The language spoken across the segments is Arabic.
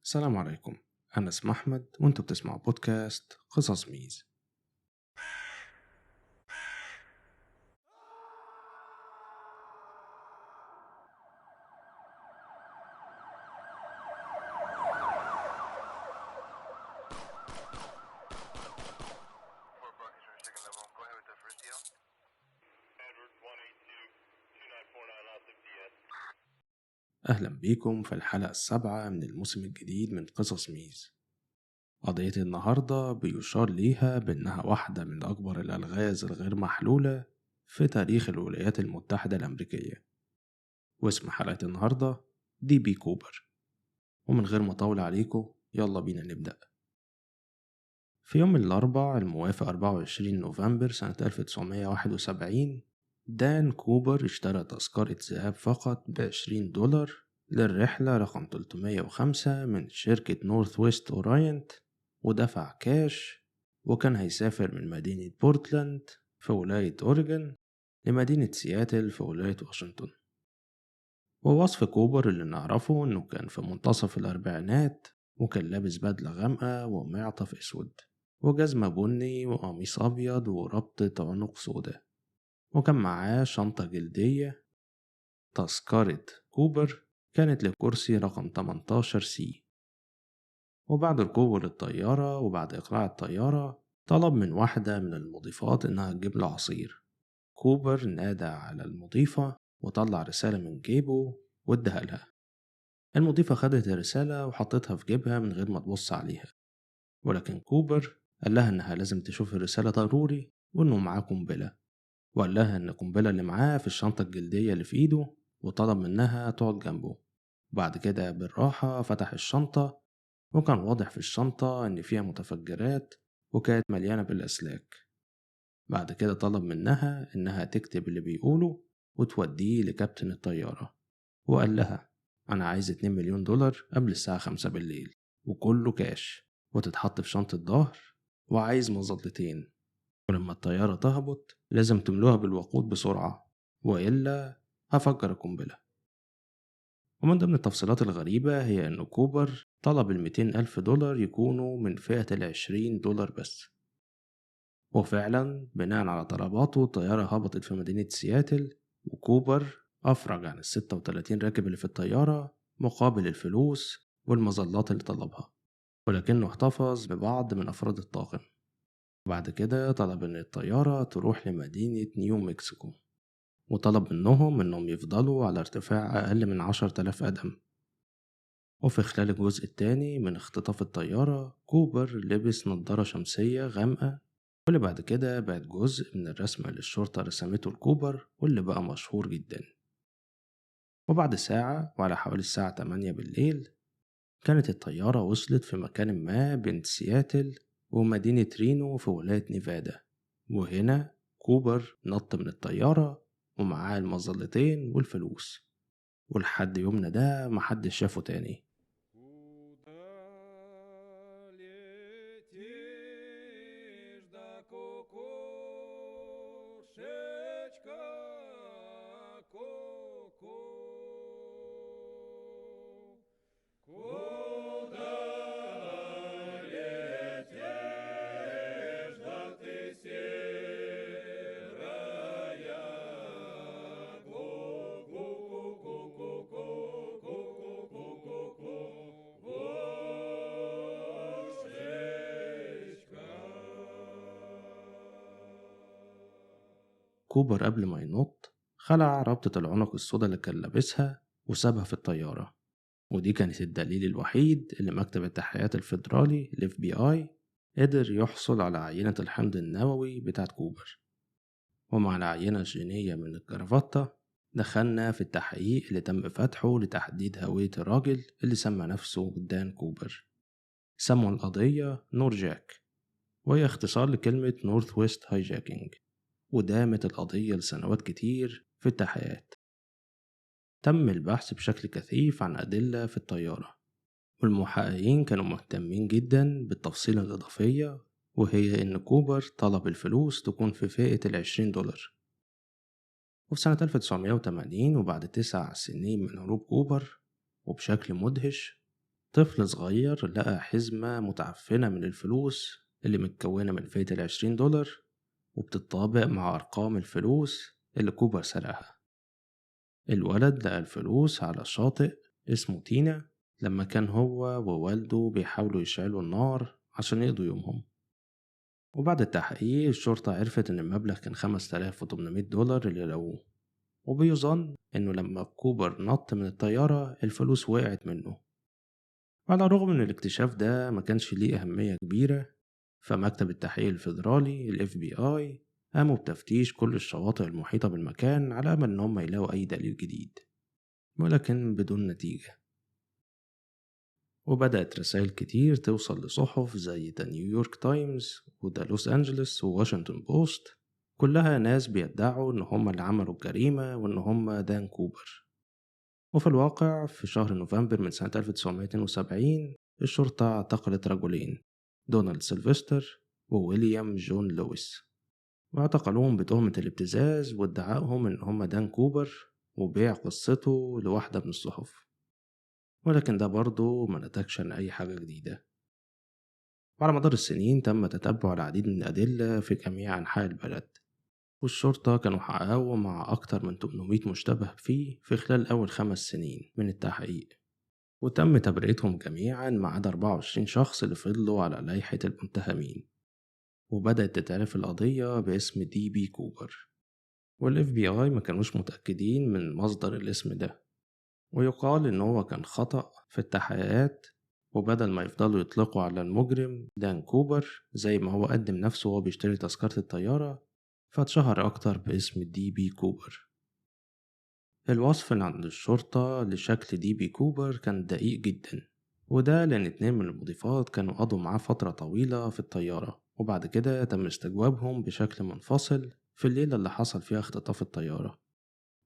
السلام عليكم. أنا اسمي أحمد وأنتوا بتسمعوا بودكاست قصص ميز. أهلا بيكم في الحلقة السابعة من الموسم الجديد من قصص ميز. قضية النهاردة بيشار ليها بأنها واحدة من أكبر الألغاز الغير محلولة في تاريخ الولايات المتحدة الأمريكية، واسم حلقة النهاردة دي بي كوبر. ومن غير ما أطول عليكم يلا بينا نبدأ. في يوم الأربعاء الموافق 24 نوفمبر سنة 1971 دان كوبر اشترى تذكرة ذهاب فقط ب$20 للرحلة رقم 305 من شركة نورث ويست أوراينت، ودفع كاش، وكان هيسافر من مدينة بورتلاند في ولاية أوريغون لمدينة سياتل في ولاية واشنطن. ووصف كوبر اللي نعرفه إنه كان في منتصف الأربعينات، وكان لابس بدلة غامقة ومعطف أسود وجزمة بني وقميص أبيض وربطة عنق سوداء، وكان معاه شنطة جلدية. تذكرة كوبر كانت لكرسي رقم 18 سي. وبعد ركوبه للطيارة وبعد إقلاع الطيارة طلب من واحدة من المضيفات إنها تجيب له عصير. كوبر نادى على المضيفة وطلع رسالة من جيبه واداها لها. المضيفة خدت الرسالة وحطتها في جيبها من غير ما تبص عليها، ولكن كوبر قال لها إنها لازم تشوف الرسالة ضروري وإنه معاه قنبلة، وقال لها إن القنبلة اللي معاه في الشنطة الجلدية اللي في إيده، وطلب منها تقعد جنبه. بعد كده بالراحة فتح الشنطة، وكان واضح في الشنطة إن فيها متفجرات وكانت مليانة بالأسلاك. بعد كده طلب منها إنها تكتب اللي بيقوله وتوديه لكابتن الطيارة، وقال لها أنا عايز $2 مليون قبل الساعة 5 بالليل وكله كاش، وتتحط في شنطة ظهر، وعايز مظلتين، ولما الطيارة تهبط لازم تملوها بالوقود بسرعة وإلا هفجر القنبلة. ومن ضمن التفصيلات الغريبة هي إن كوبر طلب $200,000 يكونوا من فئة $20 بس. وفعلا بناء على طلباته الطيارة هبطت في مدينة سياتل، وكوبر أفرج عن ال36 راكب اللي في الطيارة مقابل الفلوس والمظلات اللي طلبها، ولكنه احتفظ ببعض من أفراد الطاقم. وبعد كده طلب إن الطيارة تروح لمدينة نيو مكسيكو، وطلب منهم إنهم يفضلوا على ارتفاع أقل من 10,000 قدم. وفي خلال الجزء التاني من اختطاف الطيارة كوبر لبس نظارة شمسية غامقة، واللي بعد كده بقت جزء من الرسمة اللي الشرطة رسمته لكوبر واللي بقى مشهور جدا. وبعد ساعة وعلى حوالي الساعة 8 بالليل كانت الطيارة وصلت في مكان ما بين سياتل ومدينة رينو في ولاية نيفادا، وهنا كوبر نط من الطيارة ومعاه المظلتين والفلوس، ولحد يومنا ده محدش شافه تاني. Куда летишь, да кукушечка, ку-ку? Куда летишь, да ты серая, ку-ку-ку-ку-ку-ку-ку-ку-ку-ку-ку, كوبر قبل ما ينط خلع ربطة العنق السودا اللي كان لابسها وسابها في الطيارة، ودي كانت الدليل الوحيد اللي مكتب التحقيقات الفيدرالي ال FBI قدر يحصل على عينة الحمض النووي بتاعت كوبر. ومع العينة الجينية من الجرافطة دخلنا في التحقيق اللي تم فتحه لتحديد هوية الراجل اللي سمى نفسه دان كوبر. سموا القضية نور جاك، وهي اختصار لكلمة نورث ويست هايجاكينج، ودامت القضية لسنوات كتير في التحقيقات. تم البحث بشكل كثيف عن أدلة في الطيارة، والمحققين كانوا مهتمين جدا بالتفصيلة الإضافية، وهي إن كوبر طلب الفلوس تكون في فئة $20. وفي سنة 1980 وبعد 9 سنين من هروب كوبر وبشكل مدهش طفل صغير لقى حزمة متعفنة من الفلوس اللي متكونة من فئة $20 وبتتطابق مع أرقام الفلوس اللي كوبر سرقها. الولد لقى الفلوس على شاطئ اسمه تينا لما كان هو ووالده بيحاولوا يشعلوا النار عشان يقضوا يومهم. وبعد التحقيق الشرطة عرفت إن المبلغ كان $5800 اللي لقوه، وبيظن إنه لما كوبر نط من الطيارة الفلوس وقعت منه. على الرغم من الاكتشاف ده ما كانش ليه أهمية كبيرة، فمكتب التحقيق الفيدرالي ال FBI قاموا بتفتيش كل الشواطئ المحيطة بالمكان على أمل إن هم يلاقوا أي دليل جديد، ولكن بدون نتيجة. وبدأت رسائل كتير توصل لصحف زي ذا نيويورك تايمز وذا لوس أنجلوس وواشنطن بوست، كلها ناس بيدعوا إن هم اللي عملوا الجريمة وإن هم دان كوبر. وفي الواقع في شهر نوفمبر من سنة 1972 الشرطة اعتقلت رجلين، دونالد سيلفستر وويليام جون لويس، واعتقلوهم بتهمة الابتزاز وادعائهم إن هم دان كوبر وبيع قصته لواحدة من الصحف. ولكن ده برضه ما نتجش عن أي حاجة جديدة. وعلى مدار السنين تم تتبع العديد من الأدلة في جميع أنحاء البلد، والشرطة كانوا حققوا مع أكتر من 800 مشتبه فيه في خلال أول 5 سنين من التحقيق، وتم تبرئتهم جميعا ما عدا 24 شخص اللي فضلوا على لائحة المتهمين. وبدأت تتعرف القضية باسم دي بي كوبر، والاف بي اي ما كانوش متأكدين من مصدر الاسم ده، ويقال إن هو كان خطأ في التحقيقات، وبدل ما يفضلوا يطلقوا على المجرم دان كوبر زي ما هو قدم نفسه وهو بيشتري تذكرة الطيارة، فاتشهر أكتر باسم دي بي كوبر. الوصف اللي عند الشرطة لشكل دي بي كوبر كان دقيق جدا، وده لأن 2 من المضيفات كانوا قضوا معاه فترة طويلة في الطيارة، وبعد كده تم استجوابهم بشكل منفصل في الليلة اللي حصل فيها اختطاف الطيارة،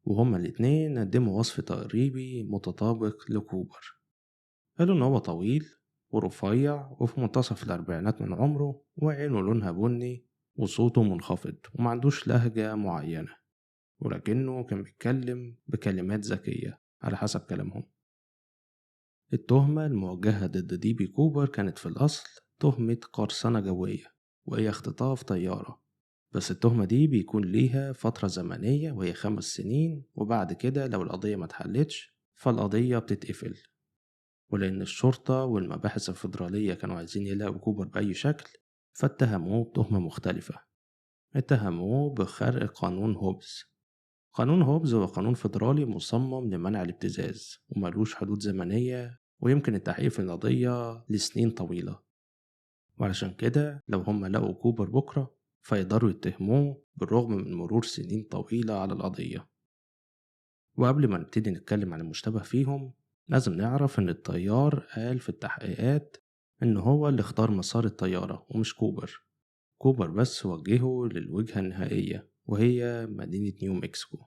وهما الاتنين قدموا وصف تقريبي متطابق لكوبر. قالوا إن هو طويل ورفيع وفي منتصف الأربعينات من عمره، وعينه لونها بني وصوته منخفض ومعندوش لهجة معينة، ولكنه كان بيتكلم بكلمات ذكية على حسب كلامهم. التهمة الموجهة ضد دي بي كوبر كانت في الأصل تهمة قرصنة جوية، وهي اختطاف طيارة، بس التهمة دي بيكون ليها فترة زمنية وهي 5 سنين، وبعد كده لو القضية ما اتحلتش فالقضية بتتقفل. ولأن الشرطة والمباحث الفيدرالية كانوا عايزين يلاقوا كوبر بأي شكل، فاتهموه بتهمة مختلفة. اتهموه بخرق قانون هوبز. قانون هوبز هو قانون فيدرالي مصمم لمنع الابتزاز وملوش حدود زمنية، ويمكن التحقيق في القضية لسنين طويلة، وعلشان كده لو هم لقوا كوبر بكرة فيقدروا يتهموه بالرغم من مرور سنين طويلة على القضية. وقبل ما نبتدي نتكلم عن المشتبه فيهم لازم نعرف إن الطيار قال في التحقيقات إن هو اللي اختار مسار الطيارة ومش كوبر. كوبر بس وجهه للوجهة النهائية وهي مدينة نيو مكسيكو،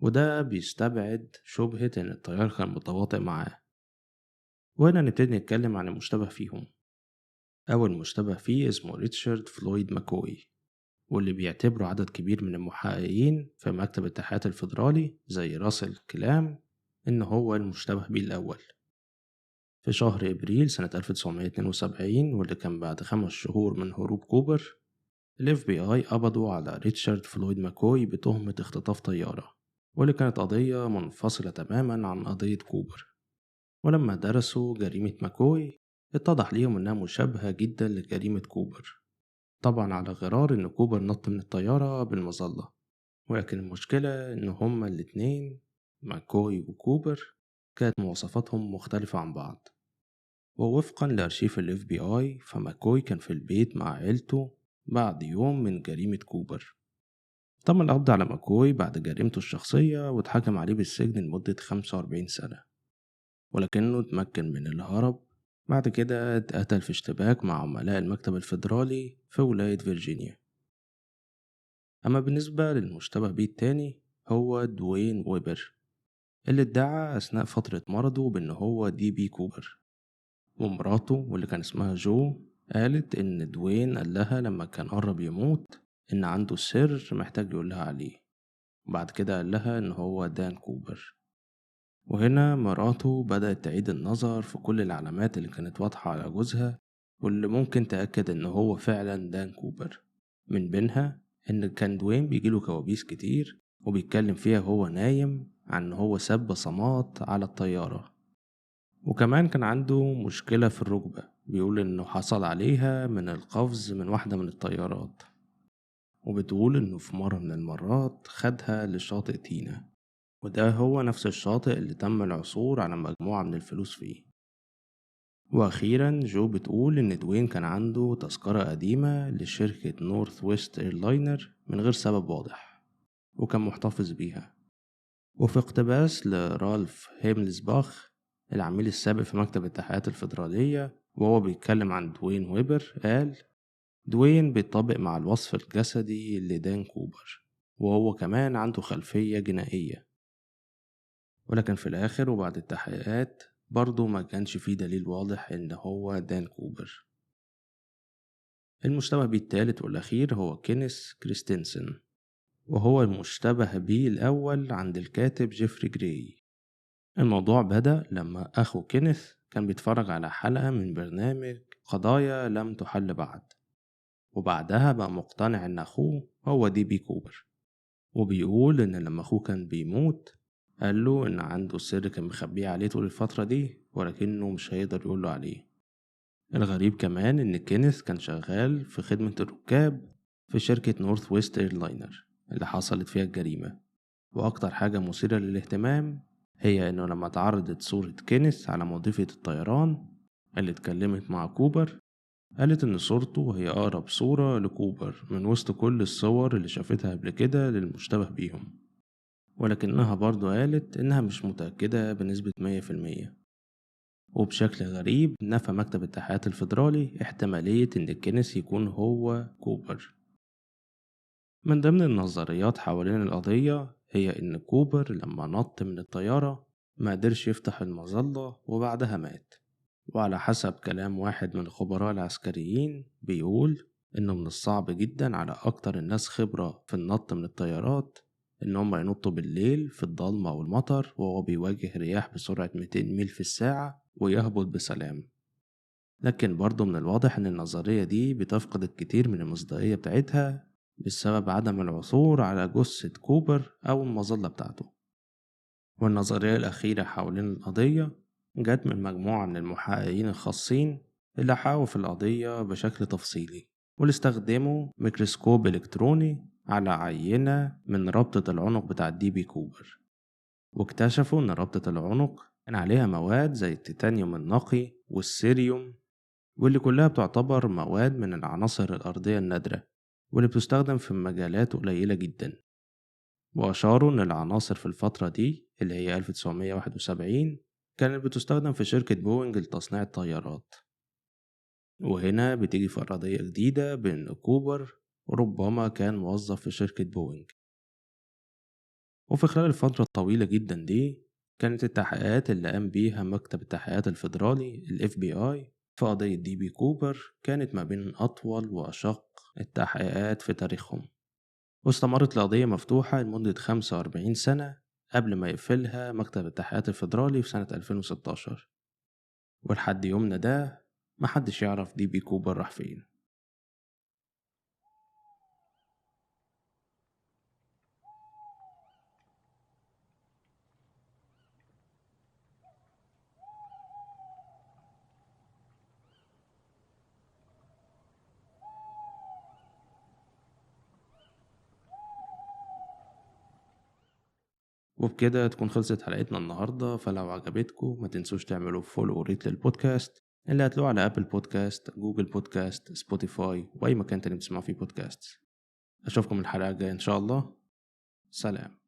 وده بيستبعد شبهة إن الطيار كان متواطئ معاه. وهنا نبتدي نتكلم عن المشتبه فيهم. أول مشتبه فيه اسمه ريتشارد فلويد ماكوي، واللي بيعتبره عدد كبير من المحققين في مكتب التحقيقات الفيدرالي زي راسل كلام إن هو المشتبه بيه الأول. في شهر إبريل سنة 1972، واللي كان بعد 5 شهور من هروب كوبر، ال FBI قبضوا على ريتشارد فلويد ماكوي بتهمة اختطاف طيارة، واللي كانت قضية منفصلة تماما عن قضية كوبر. ولما درسوا جريمة ماكوي اتضح ليهم إنها مشابهة جدا لجريمة كوبر، طبعا على غرار إن كوبر نط من الطيارة بالمظلة. ولكن المشكلة إن هما الاتنين ماكوي وكوبر كانت مواصفاتهم مختلفة عن بعض. ووفقا لأرشيف ال FBI فماكوي كان في البيت مع عيلته بعد يوم من جريمة كوبر. تم القبض على ماكوي بعد جريمته الشخصية واتحكم عليه بالسجن لمدة 45 سنة، ولكنه اتمكن من الهرب. بعد كده اتقتل في اشتباك مع عملاء المكتب الفيدرالي في ولاية فيرجينيا. أما بالنسبة للمشتبه بيه التاني هو دوين ويبر، اللي ادعى أثناء فترة مرضه بأنه هو دي بي كوبر، ومراته واللي كان اسمها جو قالت إن دوين قال لها لما كان قرب يموت إن عنده سر محتاج يقولها عليه، وبعد كده قال لها إن هو دان كوبر. وهنا مراته بدأت تعيد النظر في كل العلامات اللي كانت واضحة على جوزها واللي ممكن تأكد إن هو فعلا دان كوبر. من بينها إن كان دوين بيجيله كوابيس كتير وبيتكلم فيها وهو نايم عن إن هو ساب بصمات على الطيارة، وكمان كان عنده مشكلة في الركبة بيقول إنه حصل عليها من القفز من واحدة من الطيارات، وبتقول إنه في مرة من المرات خدها لشاطئ تينا، وده هو نفس الشاطئ اللي تم العثور على مجموعة من الفلوس فيه. وأخيرا جو بتقول إن دوين كان عنده تذكرة قديمة لشركة نورث ويست ايرلاينر من غير سبب واضح وكان محتفظ بيها. وفي اقتباس لرالف هيملزباخ العميل السابق في مكتب التحقيقات الفيدرالية وهو بيتكلم عن دوين ويبر، قال: دوين بيطبق مع الوصف الجسدي لدان كوبر، وهو كمان عنده خلفية جنائية. ولكن في الآخر وبعد التحقيقات برضه ما كانش فيه دليل واضح إن هو دان كوبر. المشتبه بيه التالت والأخير هو كينيس كريستنسن، وهو المشتبه بيه الأول عند الكاتب جيفري جراي. الموضوع بدأ لما أخو كينيث كان بيتفرج على حلقة من برنامج قضايا لم تحل بعد، وبعدها بقى مقتنع إن أخوه هو دي بي كوبر، وبيقول إن لما أخوه كان بيموت قاله إن عنده سر كان مخبيه عليه طول الفترة دي ولكنه مش هيقدر يقوله عليه. الغريب كمان إن كينيث كان شغال في خدمة الركاب في شركة نورث ويست ايرلاينر اللي حصلت فيها الجريمة. وأكتر حاجة مثيرة للاهتمام هي إنه لما اتعرضت صورة كينيث على مضيفة الطيران اللي اتكلمت مع كوبر، قالت إن صورته هي أقرب صورة لكوبر من وسط كل الصور اللي شافتها قبل كده للمشتبه بيهم، ولكنها برضو قالت إنها مش متأكدة بنسبة 100%. وبشكل غريب نفى مكتب التحقيقات الفيدرالي احتمالية إن كينيث يكون هو كوبر. من ضمن النظريات حوالين القضية هي إن كوبر لما نط من الطيارة ما قدرش يفتح المظلة وبعدها مات. وعلى حسب كلام واحد من الخبراء العسكريين بيقول إنه من الصعب جدا على أكتر الناس خبرة في النط من الطيارات إن هم ينطوا بالليل في الضلمة والمطر وهو بيواجه رياح بسرعة 200 ميل في الساعة ويهبط بسلام. لكن برضه من الواضح إن النظرية دي بتفقد الكثير من المصداقية بتاعتها بسبب عدم العثور على جثة كوبر أو المظلة بتاعته. والنظرية الأخيرة حوالين القضية جت من مجموعة من المحققين الخاصين اللي حاولوا في القضية بشكل تفصيلي، واللي استخدموا ميكروسكوب إلكتروني على عينة من رابطة العنق بتاع دي بي كوبر، واكتشفوا إن رابطة العنق كان عليها مواد زي التيتانيوم النقي والسيريوم، واللي كلها بتعتبر مواد من العناصر الأرضية النادرة واللي بتستخدم في مجالات قليلة جدا. وأشاروا إن العناصر في الفترة دي اللي هي 1971 كانت بتستخدم في شركة بوينج لتصنيع الطيارات. وهنا بتيجي فرضية جديدة بأن كوبر ربما كان موظف في شركة بوينج. وفي خلال الفترة الطويلة جدا دي كانت التحقيقات اللي قام بيها مكتب التحقيقات الفيدرالي ال FBI في قضية دي بي كوبر كانت ما بين أطول وأشق التحقيقات في تاريخهم، واستمرت القضية مفتوحة لمدة 45 سنة قبل ما يقفلها مكتب التحقيقات الفيدرالي في سنة 2016. ولحد يومنا ده محدش يعرف دي بي كوبر راح فين. وبكده تكون خلصت حلقتنا النهاردة، فلو عجبتكم ما تنسوش تعملوا فولو وريت للبودكاست اللي هتلاقوه على أبل بودكاست، جوجل بودكاست، سبوتيفاي وأي مكان تاني بتسمعوا فيه بودكاست. أشوفكم الحلقة الجاية إن شاء الله. سلام.